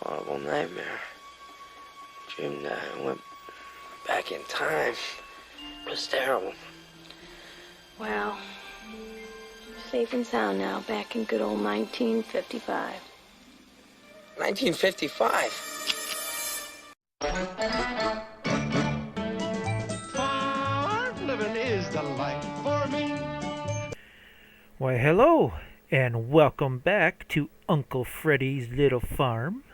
horrible nightmare. Dreamed that I went back in time. It was terrible. Well, safe and sound now, back in good old 1955. 1955? Farm living is the life for me. Why, hello, and welcome back to Uncle Freddy's Little Farm.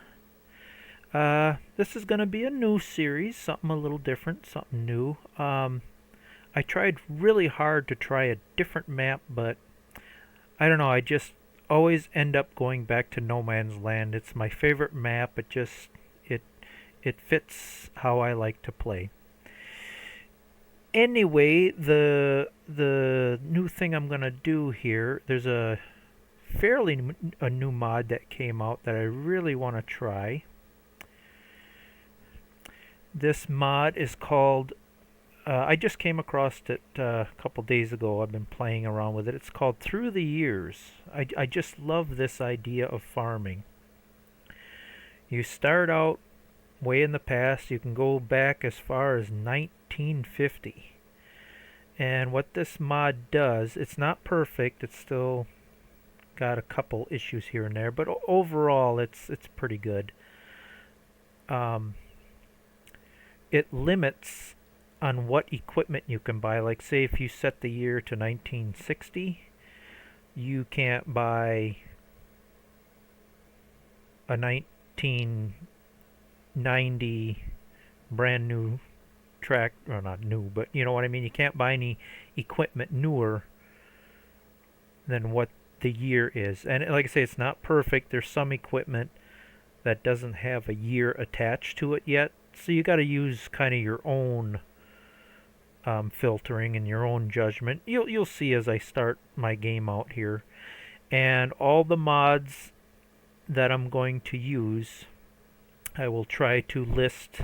This is going to be a new series, something a little different, something new. I tried really hard to try a different map, but I don't know, I just always end up going back to No Man's Land. It's my favorite map. It fits how I like to play. Anyway, the new thing I'm gonna do here, there's a a new mod that came out that I really want to try. This mod is called, I just came across it a couple days ago. I've been playing around with it. It's called Through the Years. I just love this idea of farming. You start out way in the past. You can go back as far as 1950. And what this mod does, it's not perfect. It's still got a couple issues here and there, but overall it's pretty good. It limits on what equipment you can buy. Like, say if you set the year to 1960, you can't buy a 1990 brand new track, or not new, but you know what I mean. You can't buy any equipment newer than what the year is. And like I say, it's not perfect. There's some equipment that doesn't have a year attached to it yet, so you got to use kind of your own filtering and your own judgment. You'll see as I start my game out here. And all the mods that I'm going to use, I will try to list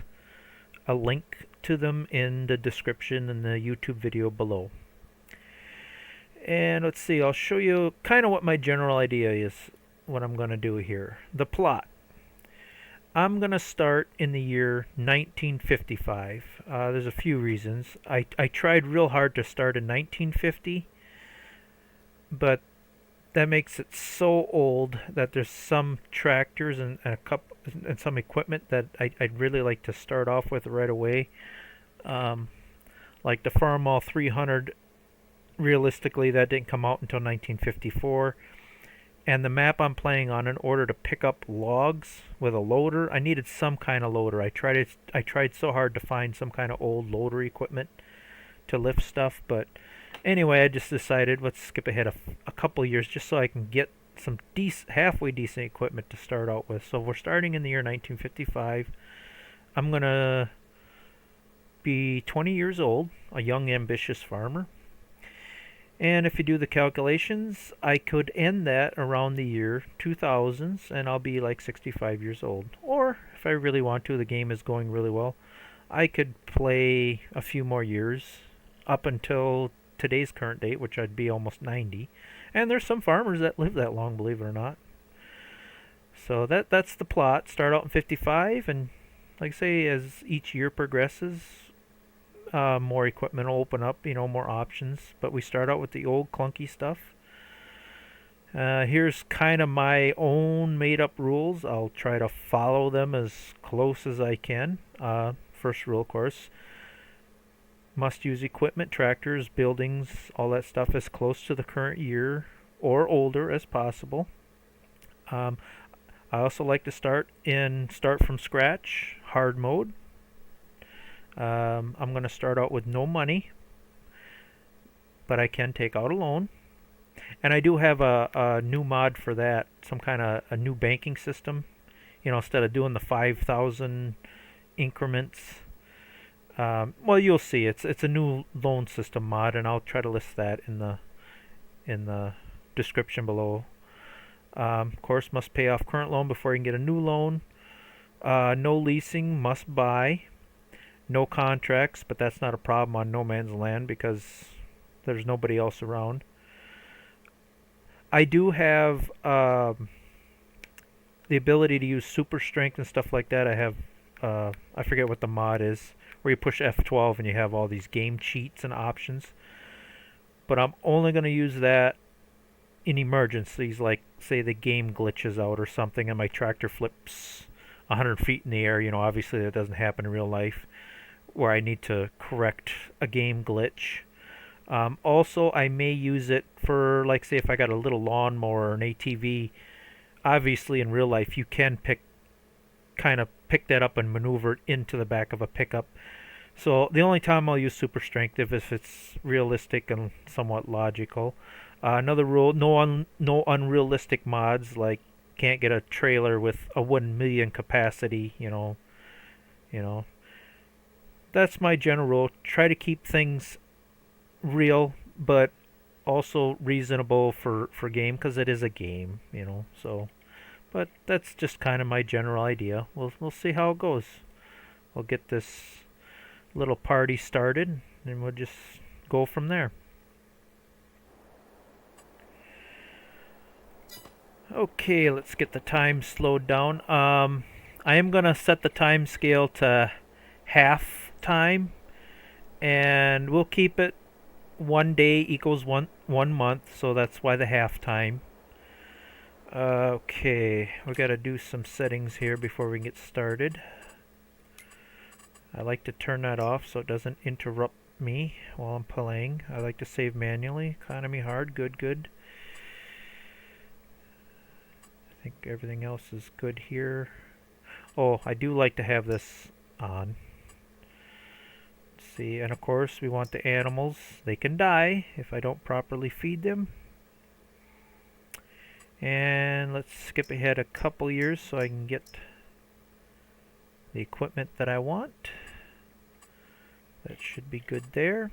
a link to them in the description in the YouTube video below. And let's see, I'll show you kind of what my general idea is, what I'm going to do here. The plot. I'm going to start in the year 1955. There's a few reasons. I tried real hard to start in 1950, but that makes it so old that there's some tractors and some equipment that I'd really like to start off with right away. Like the Farmall 300, realistically that didn't come out until 1954. And the map I'm playing on, in order to pick up logs with a loader, I needed some kind of loader. I tried so hard to find some kind of old loader equipment to lift stuff, but anyway, I just decided let's skip ahead a couple years just so I can get some halfway decent equipment to start out with. So we're starting in the year 1955. I'm going to be 20 years old, a young ambitious farmer. And if you do the calculations, I could end that around the year 2000s, and I'll be like 65 years old. Or, if I really want to, the game is going really well, I could play a few more years up until today's current date, which I'd be almost 90. And there's some farmers that live that long, believe it or not. So that's the plot. Start out in 55, and like I say, as each year progresses, more equipment will open up, more options. But we start out with the old clunky stuff. Here's kind of my own made-up rules. I'll try to follow them as close as I can. First rule, of course, must use equipment, tractors, buildings, all that stuff as close to the current year or older as possible. I also like to start from scratch, hard mode. I'm going to start out with no money, but I can take out a loan. And I do have a new mod for that, some kind of a new banking system. Instead of doing the 5,000 increments. Well, you'll see. It's a new loan system mod, and I'll try to list that in the description below. Of course, must pay off current loan before you can get a new loan. No leasing, must buy. No contracts, but that's not a problem on No Man's Land because there's nobody else around. I do have the ability to use super strength and stuff like that. I have, I forget what the mod is, where you push F12 and you have all these game cheats and options. But I'm only going to use that in emergencies, like say the game glitches out or something and my tractor flips 100 feet in the air. Obviously that doesn't happen in real life, where I need to correct a game glitch. Also, I may use it for, like, say if I got a little lawnmower or an ATV. Obviously in real life you can kind of pick that up and maneuver it into the back of a pickup. So the only time I'll use super strength is if it's realistic and somewhat logical. Another rule: no unrealistic mods, like can't get a trailer with a 1 million capacity. That's my general rule. Try to keep things real, but also reasonable for game, because it is a game. So, but that's just kind of my general idea. We'll see how it goes. We'll get this little party started, and we'll just go from there. Okay, let's get the time slowed down. I am going to set the time scale to half time, and we'll keep it 1 day equals one month, so that's why the half time. Okay, we got to do some settings here before we get started. I like to turn that off so it doesn't interrupt me while I'm playing. I like to save manually. Economy hard, good. I think everything else is good here. Oh, I do like to have this on. Let's see, and of course we want the animals. They can die if I don't properly feed them. And let's skip ahead a couple years so I can get the equipment that I want. That should be good there.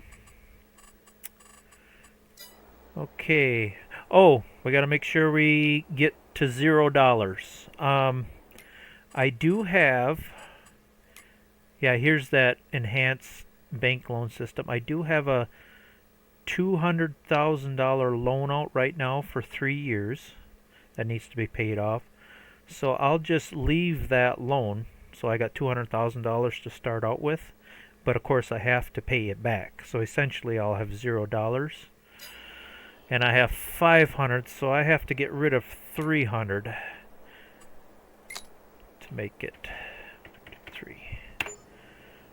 Okay. Oh, we got to make sure we get to $0. I do have, yeah, here's that enhanced bank loan system. I do have a $200,000 loan out right now for 3 years that needs to be paid off. So I'll just leave that loan. So I got $200,000 to start out with, but of course I have to pay it back. So essentially I'll have $0. And I have 500, so I have to get rid of 300 to make it 3.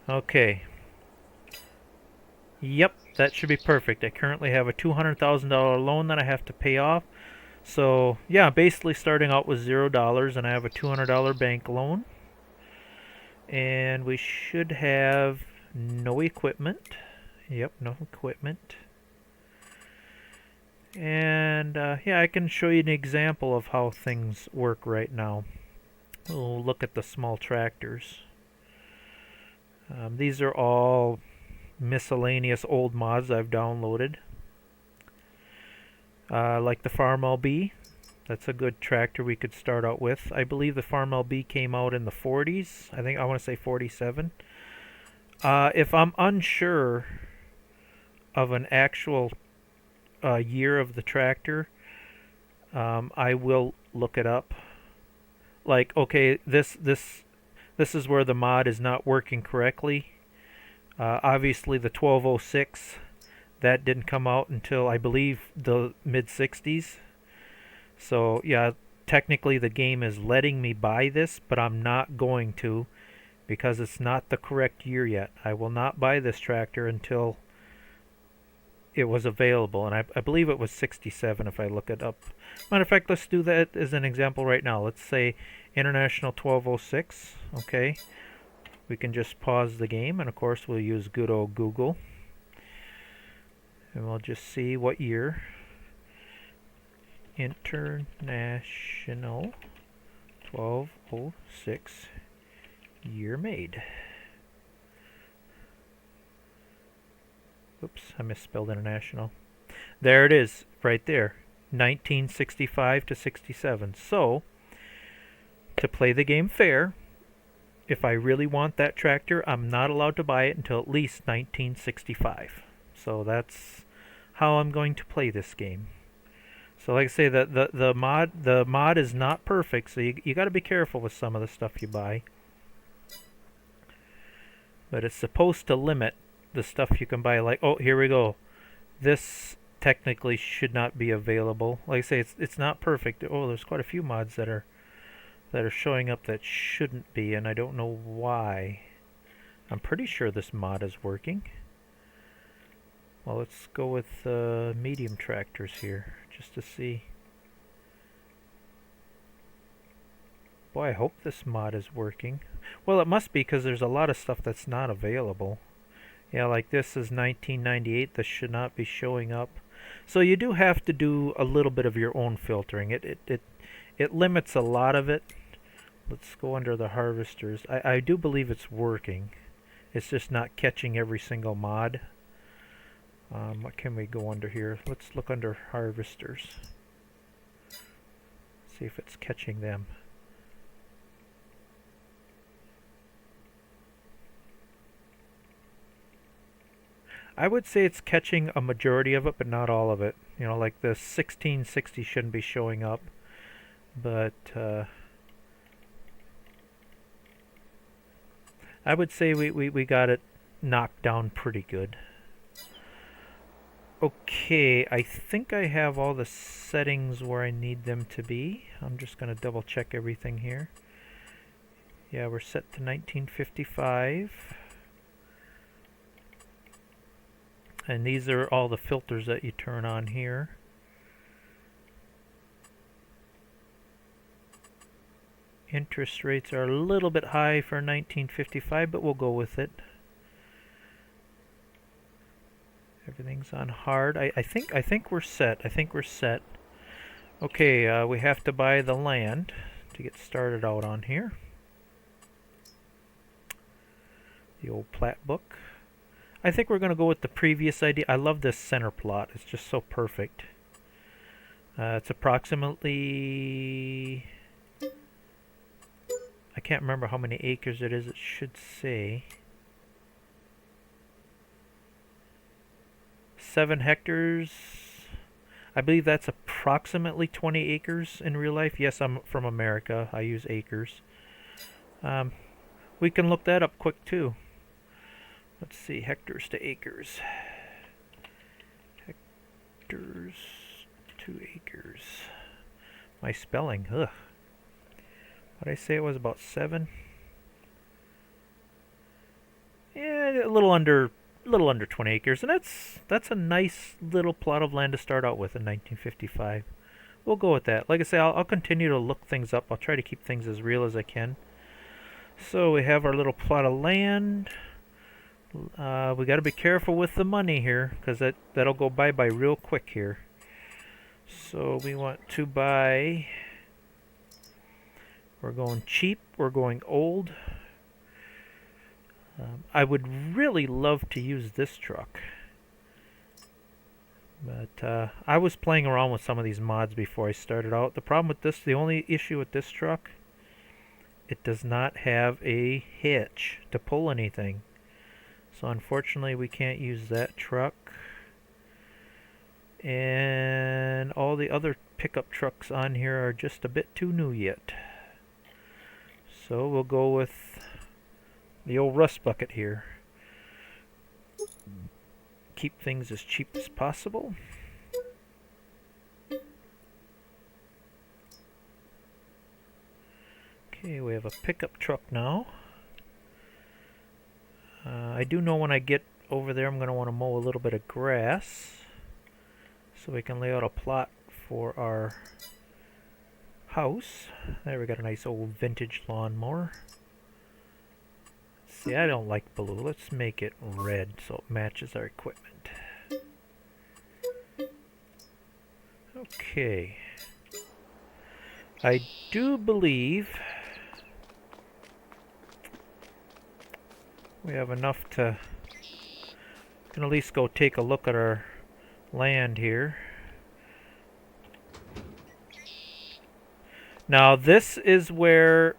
Okay. Yep, that should be perfect. I currently have a $200,000 loan that I have to pay off. So, yeah, basically starting out with $0, and I have a $200 bank loan. And we should have no equipment. Yep, no equipment. And yeah, I can show you an example of how things work right now. We'll look at the small tractors. These are all miscellaneous old mods I've downloaded. Like the Farm LB. That's a good tractor we could start out with. I believe the Farm LB came out in the 40s. I want to say 47. If I'm unsure of an actual year of the tractor, I will look it up. Like, okay, this is where the mod is not working correctly. Obviously the 1206, that didn't come out until I believe the mid 60s. So yeah, technically the game is letting me buy this, but I'm not going to, because it's not the correct year yet. I will not buy this tractor until it was available, and I believe it was 67 if I look it up. Matter of fact, let's do that as an example right now. Let's say International 1206. Okay, we can just pause the game, and of course we'll use good old Google, and we'll just see what year. International 1206 year made. Oops, I misspelled international. There it is, right there. 1965 to 67. So, to play the game fair, if I really want that tractor, I'm not allowed to buy it until at least 1965. So that's how I'm going to play this game. So like I say, the mod is not perfect, so you got to be careful with some of the stuff you buy. But it's supposed to limit the stuff you can buy. Like, oh, here we go. This technically should not be available. Like I say, it's not perfect. Oh, there's quite a few mods that are showing up that shouldn't be, and I don't know why. I'm pretty sure this mod is working. Well, let's go with medium tractors here, just to see. Boy, I hope this mod is working. Well, it must be, because there's a lot of stuff that's not available. Yeah, like this is 1998. This should not be showing up. So you do have to do a little bit of your own filtering. It limits a lot of it. Let's go under the harvesters. I do believe it's working. It's just not catching every single mod. What can we go under here? Let's look under harvesters. See if it's catching them. I would say it's catching a majority of it, but not all of it. You know, like the 1660 shouldn't be showing up, but I would say we got it knocked down pretty good. Okay, I think I have all the settings where I need them to be. I'm just going to double check everything here. Yeah, we're set to 1955. And these are all the filters that you turn on here. Interest rates are a little bit high for 1955, but we'll go with it. Everything's on hard. I think we're set. I think we're set. Okay, we have to buy the land to get started out on here. The old plat book. I think we're going to go with the previous idea. I love this center plot. It's just so perfect. It's approximately... I can't remember how many acres it is. It should say 7 hectares. I believe that's approximately 20 acres in real life. Yes, I'm from America. I use acres. We can look that up quick too. Let's see, hectares to acres. Hectares to acres. My spelling, ugh. What did I say it was, about 7? Yeah, a little under 20 acres, and that's a nice little plot of land to start out with in 1955. We'll go with that. Like I say, I'll continue to look things up. I'll try to keep things as real as I can. So we have our little plot of land. We got to be careful with the money here, because that'll go by real quick here. So we want to buy. We're going cheap. We're going old. I would really love to use this truck, but I was playing around with some of these mods before I started out. The problem with this, the only issue with this truck, it does not have a hitch to pull anything. So unfortunately we can't use that truck. And all the other pickup trucks on here are just a bit too new yet. So we'll go with the old rust bucket here. Keep things as cheap as possible. Okay, we have a pickup truck now. I do know when I get over there I'm going to want to mow a little bit of grass so we can lay out a plot for our house. There, we got a nice old vintage lawnmower. See, I don't like blue. Let's make it red so it matches our equipment. Okay. I do believe we have enough to can at least go take a look at our land here. Now this is where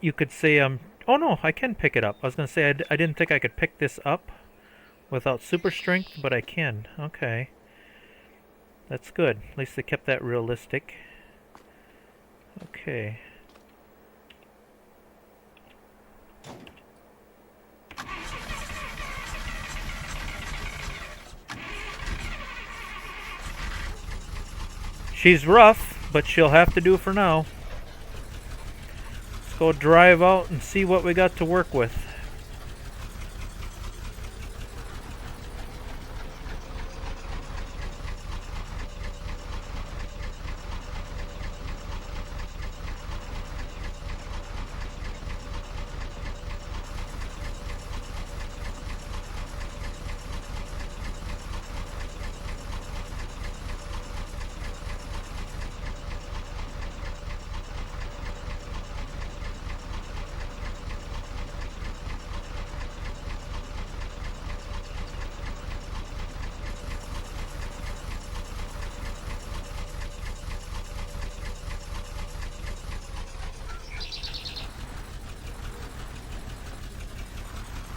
you could say oh no, I can pick it up. I was going to say I didn't think I could pick this up without super strength, but I can. Okay. That's good. At least they kept that realistic. Okay. She's rough, but she'll have to do for now. Let's go drive out and see what we got to work with.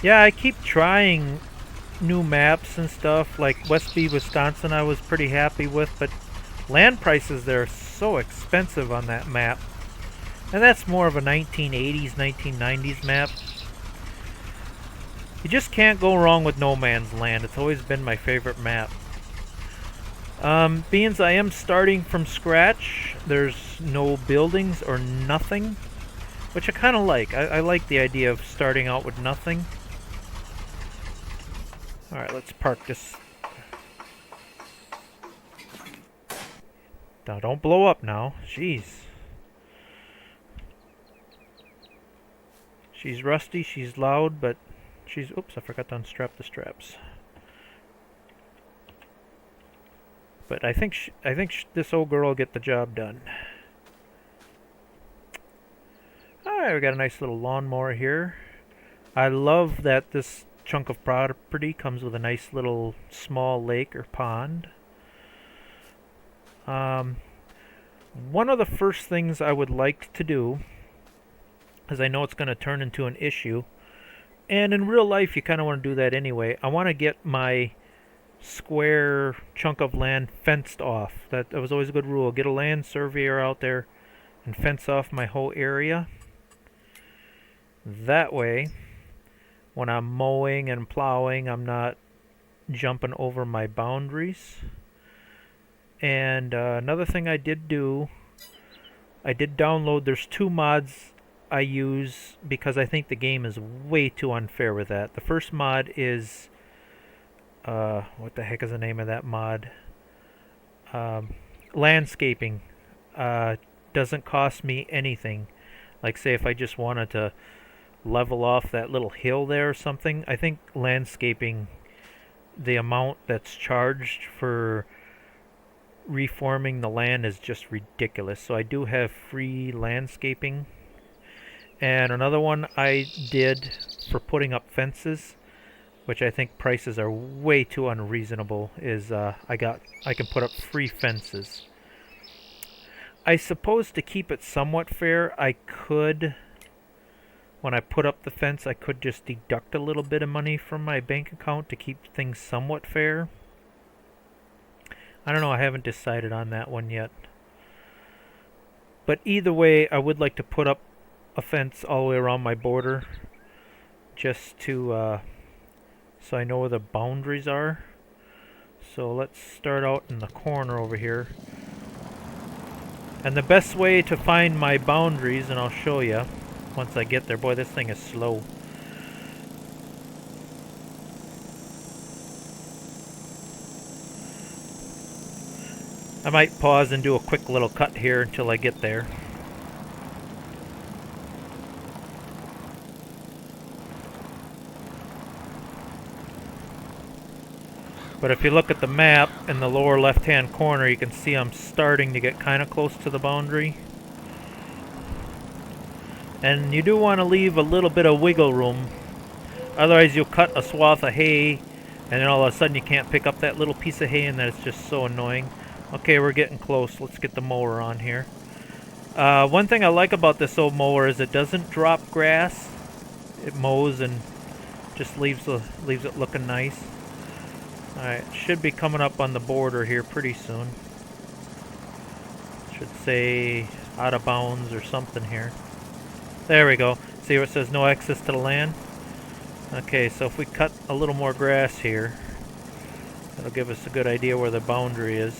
Yeah, I keep trying new maps and stuff, like Westby, Wisconsin I was pretty happy with, but land prices there are so expensive on that map. And that's more of a 1980s, 1990s map. You just can't go wrong with No Man's Land. It's always been my favorite map. Being as I am starting from scratch, there's no buildings or nothing, which I kind of like. I like the idea of starting out with nothing. Alright, let's park this. Now, don't blow up now. Jeez. She's rusty, she's loud, but she's... Oops, I forgot to unstrap the straps. But I think this old girl will get the job done. Alright, we got a nice little lawnmower here. I love that this chunk of property comes with a nice little small lake or pond. One of the first things I would like to do, as I know it's going to turn into an issue, and in real life you kind of want to do that anyway, I want to get my square chunk of land fenced off. That was always a good rule. Get a land surveyor out there and fence off my whole area. That way, when I'm mowing and plowing, I'm not jumping over my boundaries. And another thing I did do, I did download, there's 2 mods I use because I think the game is way too unfair with that. The first mod is, what the heck is the name of that mod? Landscaping. Doesn't cost me anything. Like say if I just wanted to level off that little hill there or something. I think landscaping, the amount that's charged for reforming the land is just ridiculous. So I do have free landscaping. And another one I did for putting up fences, which I think prices are way too unreasonable, is I can put up free fences. I suppose to keep it somewhat fair, I could, when I put up the fence, I could just deduct a little bit of money from my bank account to keep things somewhat fair. I don't know, I haven't decided on that one yet. But either way, I would like to put up a fence all the way around my border, just to, so I know where the boundaries are. So let's start out in the corner over here. And the best way to find my boundaries, and I'll show you once I get there. Boy, this thing is slow. I might pause and do a quick little cut here until I get there. But if you look at the map in the lower left hand corner, you can see I'm starting to get kind of close to the boundary. And you do want to leave a little bit of wiggle room. Otherwise you'll cut a swath of hay and then all of a sudden you can't pick up that little piece of hay, and that's just so annoying. Okay, we're getting close. Let's get the mower on here. One thing I like about this old mower is it doesn't drop grass. It mows and just leaves it looking nice. Alright, should be coming up on the border here pretty soon. Should say out of bounds or something here. There we go. See where it says no access to the land? Okay, so if we cut a little more grass here, that'll give us a good idea where the boundary is.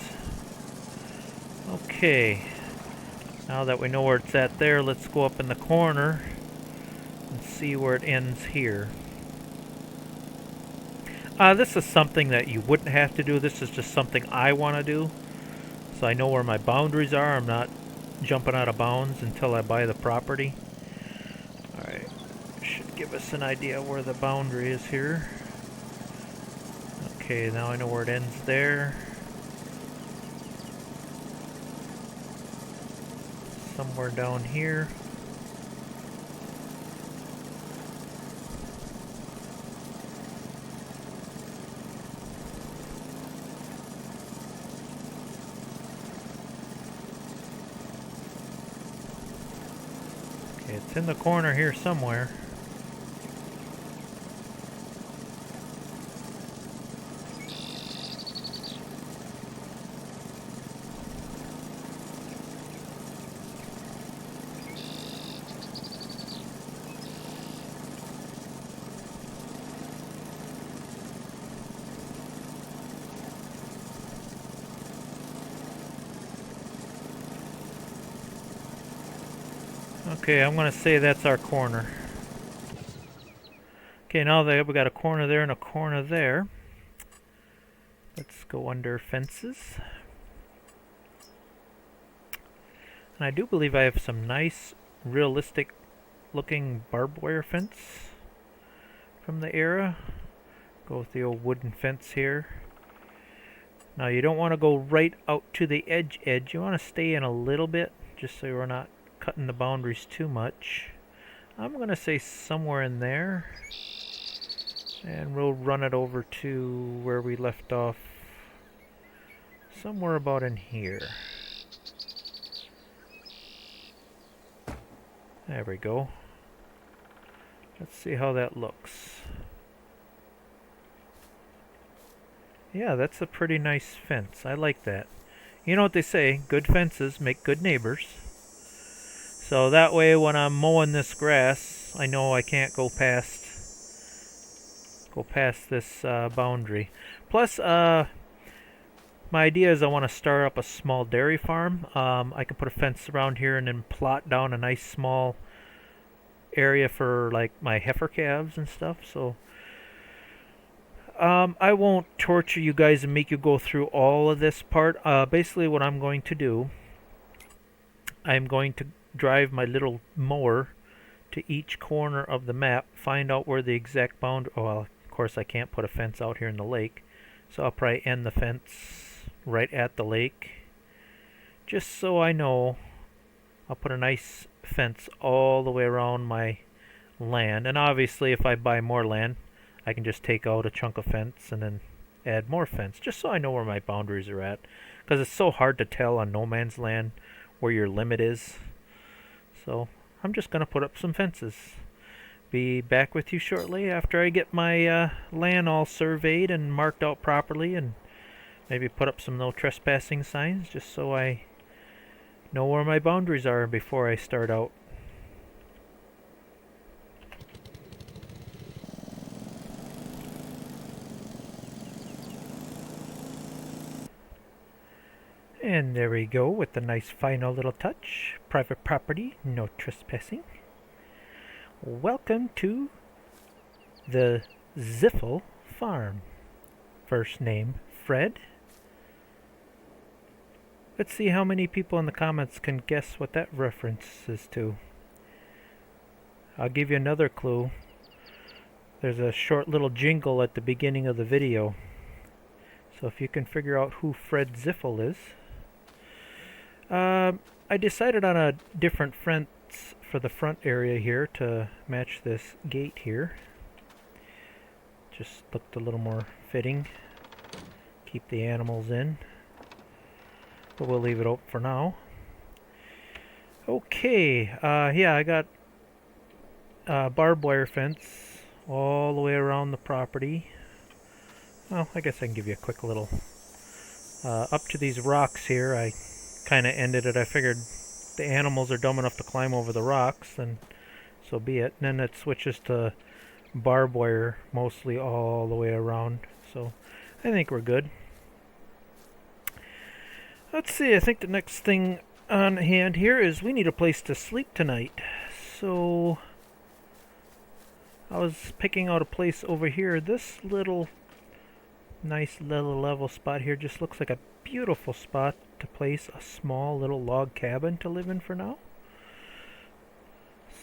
Okay, now that we know where it's at there, let's go up in the corner and see where it ends here. This is something that you wouldn't have to do. This is just something I want to do. So I know where my boundaries are. I'm not jumping out of bounds until I buy the property. Alright, should give us an idea where the boundary is here. Okay, now I know where it ends there. Somewhere down here. Okay, it's in the corner here somewhere. Okay, I'm going to say that's our corner. Okay, now that we got a corner there and a corner there, let's go under fences. And I do believe I have some nice, realistic looking barbed wire fence from the era. Go with the old wooden fence here. Now you don't want to go right out to the edge. You want to stay in a little bit, just so we're not cutting the boundaries too much. I'm going to say somewhere in there. And we'll run it over to where we left off. Somewhere about in here. There we go. Let's see how that looks. Yeah, that's a pretty nice fence. I like that. You know what they say, good fences make good neighbors. So that way when I'm mowing this grass, I know I can't go past this boundary. Plus, my idea is I want to start up a small dairy farm. I can put a fence around here and then plot down a nice small area for like my heifer calves and stuff. So I won't torture you guys and make you go through all of this part. Basically what I'm going to do, I'm going to drive my little mower to each corner of the map, find out where the exact boundary. Oh, well, of course I can't put a fence out here in the lake, so I'll probably end the fence right at the lake, just so I know. I'll put a nice fence all the way around my land, and obviously if I buy more land, I can just take out a chunk of fence and then add more fence, just so I know where my boundaries are at, because it's so hard to tell on no man's land where your limit is. So I'm just going to put up some fences. Be back with you shortly after I get my land all surveyed and marked out properly, and maybe put up some no trespassing signs, just so I know where my boundaries are before I start out. And there we go with the nice final little touch. Private property, no trespassing. Welcome to the Ziffel farm. First name, Fred. Let's see how many people in the comments can guess what that reference is to. I'll give you another clue. There's a short little jingle at the beginning of the video. So if you can figure out who Fred Ziffel is. I decided on a different fence for the front area here to match this gate here. Just looked a little more fitting. Keep the animals in. But we'll leave it open for now. Okay, yeah, I got a barbed wire fence all the way around the property. well, I guess I can give you a quick little up to these rocks here. I kind of ended it. I figured the animals are dumb enough to climb over the rocks, and so be it. And then it switches to barbed wire mostly all the way around. So I think we're good. Let's see, I think the next thing on hand here is we need a place to sleep tonight. So I was picking out a place over here. This little nice little level spot here just looks like a beautiful spot to place a small little log cabin to live in for now.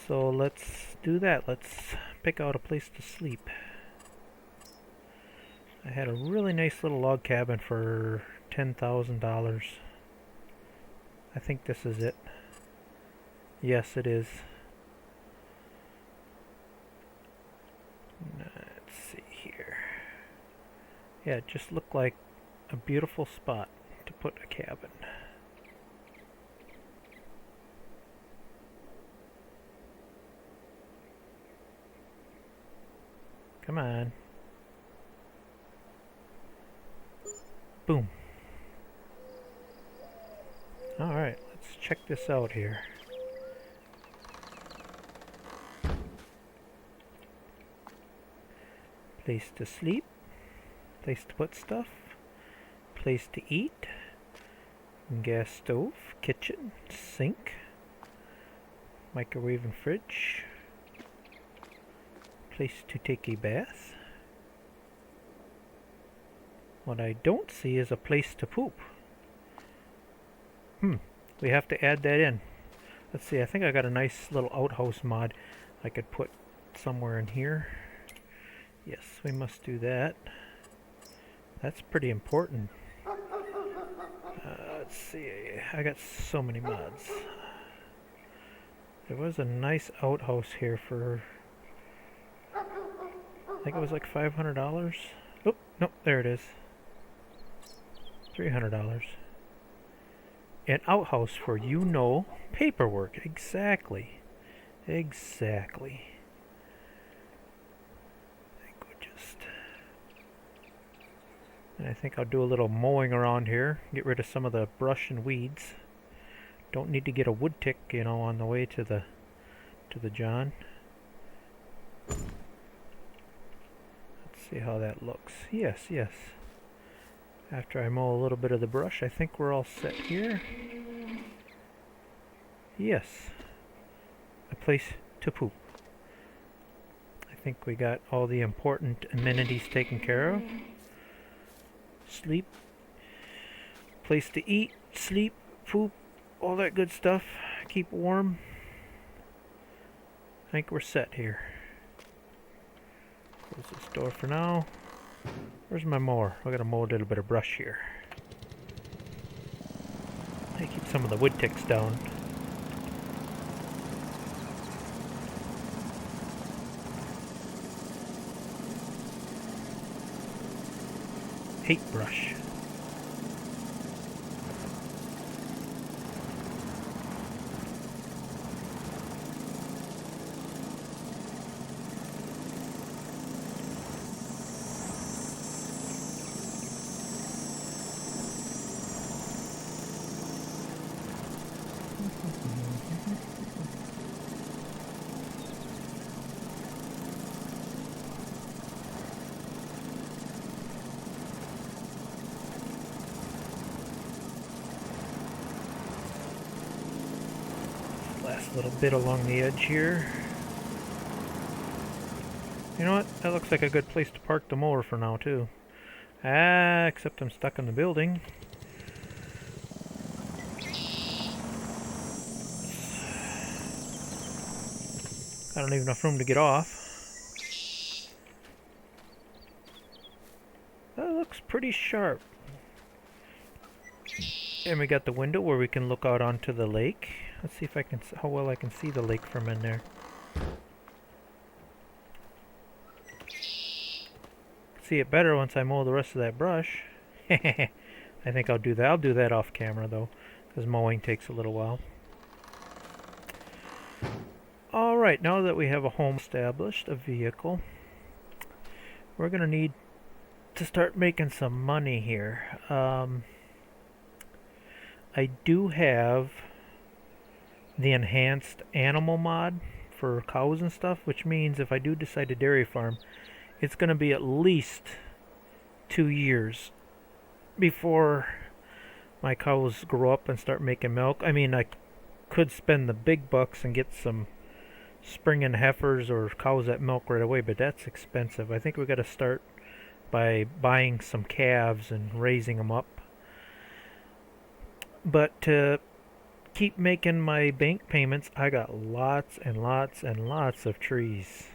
So let's do that. Let's pick out a place to sleep. I had a really nice little log cabin for $10,000. I think this is it. Yes, it is. Let's see here. Yeah, it just looked like a beautiful spot to put a cabin. Come on. Boom. Alright, let's check this out here. Place to sleep. Place to put stuff. Place to eat. Gas stove. Kitchen. Sink. Microwave and fridge. Place to take a bath. What I don't see is a place to poop. We have to add that in. Let's see, I think I got a nice little outhouse mod I could put somewhere in here. Yes, we must do that. That's pretty important. Let's see, I got so many mods. There was a nice outhouse here for, I think it was like $500. Oh, no, there it is. $300. An outhouse for paperwork. Exactly. Exactly. I think I'll do a little mowing around here. Get rid of some of the brush and weeds. Don't need to get a wood tick, on the way to the John. Let's see how that looks. Yes, yes. After I mow a little bit of the brush, I think we're all set here. Yes. A place to poop. I think we got all the important amenities taken care of. Sleep. Place to eat, sleep, poop, all that good stuff. Keep warm. I think we're set here. Close this door for now. Where's my mower? I gotta mow a little bit of brush here. I keep some of the wood ticks down. Hate brush. Last little bit along the edge here. You know what? That looks like a good place to park the mower for now too. Except I'm stuck in the building. I don't even have enough room to get off. That looks pretty sharp. And we got the window where we can look out onto the lake. Let's see if I can, how well I can see the lake from in there. See it better once I mow the rest of that brush. I think I'll do that. I'll do that off camera though, because mowing takes a little while. Alright, now that we have a home established, a vehicle, we're going to need to start making some money here. I do have the enhanced animal mod for cows and stuff, which means if I do decide to dairy farm, it's going to be at least 2 years before my cows grow up and start making milk. I mean, I could spend the big bucks and get some springing heifers or cows that milk right away, but that's expensive. I think we got to start by buying some calves and raising them up. But to keep making my bank payments, I got lots and lots and lots of trees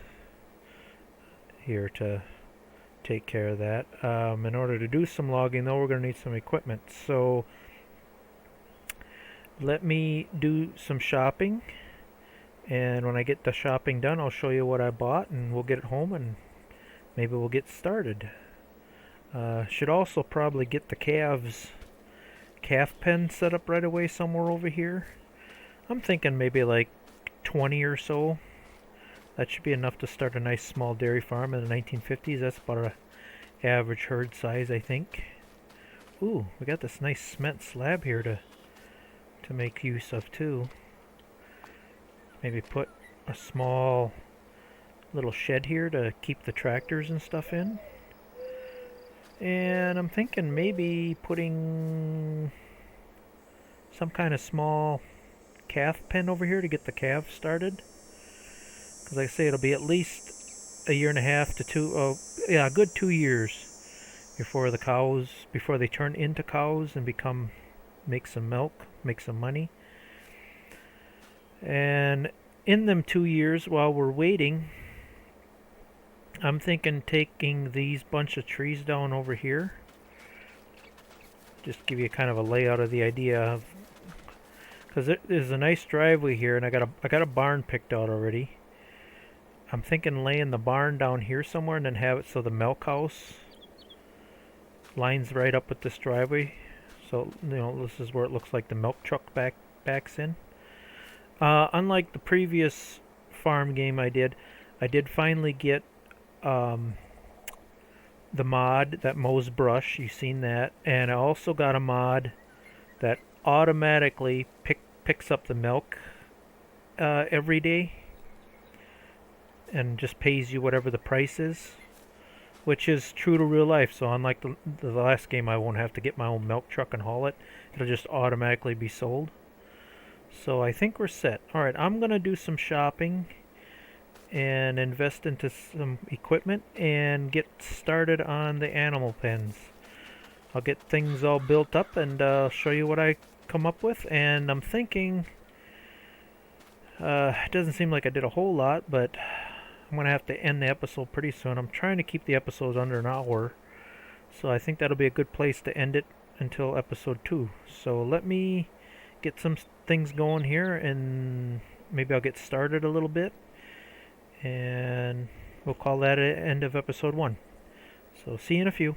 here to take care of that. In order to do some logging, though, we're going to need some equipment. So let me do some shopping, and when I get the shopping done, I'll show you what I bought, and we'll get it home, and maybe we'll get started. Should also probably get the calf pen set up right away somewhere over here. I'm thinking maybe like 20 or so. That should be enough to start a nice small dairy farm in the 1950s. That's about an average herd size, I think. Ooh, we got this nice cement slab here to make use of too. Maybe put a small little shed here to keep the tractors and stuff in. And I'm thinking maybe putting some kind of small calf pen over here to get the calves started. Because like I say, it'll be at least a year and a half to a good 2 years before they turn into cows and make some milk, make some money. And in them 2 years, while we're waiting, I'm thinking taking these bunch of trees down over here. Just give you kind of a layout of the idea of, because there's a nice driveway here, and I got a barn picked out already. I'm thinking laying the barn down here somewhere, and then have it so the milk house lines right up with this driveway. So this is where it looks like the milk truck backs in. Unlike the previous farm game I did finally get the mod that mows brush. You've seen that. And I also got a mod that automatically picks up the milk every day and just pays you whatever the price is, which is true to real life. So unlike the last game, I won't have to get my own milk truck and haul it. It'll just automatically be sold. So I think we're set. Alright, I'm going to do some shopping and invest into some equipment and get started on the animal pens. I'll get things all built up and show you what I come up with. And I'm thinking, it doesn't seem like I did a whole lot, but I'm going to have to end the episode pretty soon. I'm trying to keep the episodes under an hour, so I think that'll be a good place to end it until episode 2. So let me get some things going here, and maybe I'll get started a little bit, and we'll call that an end of episode 1. So see you in a few.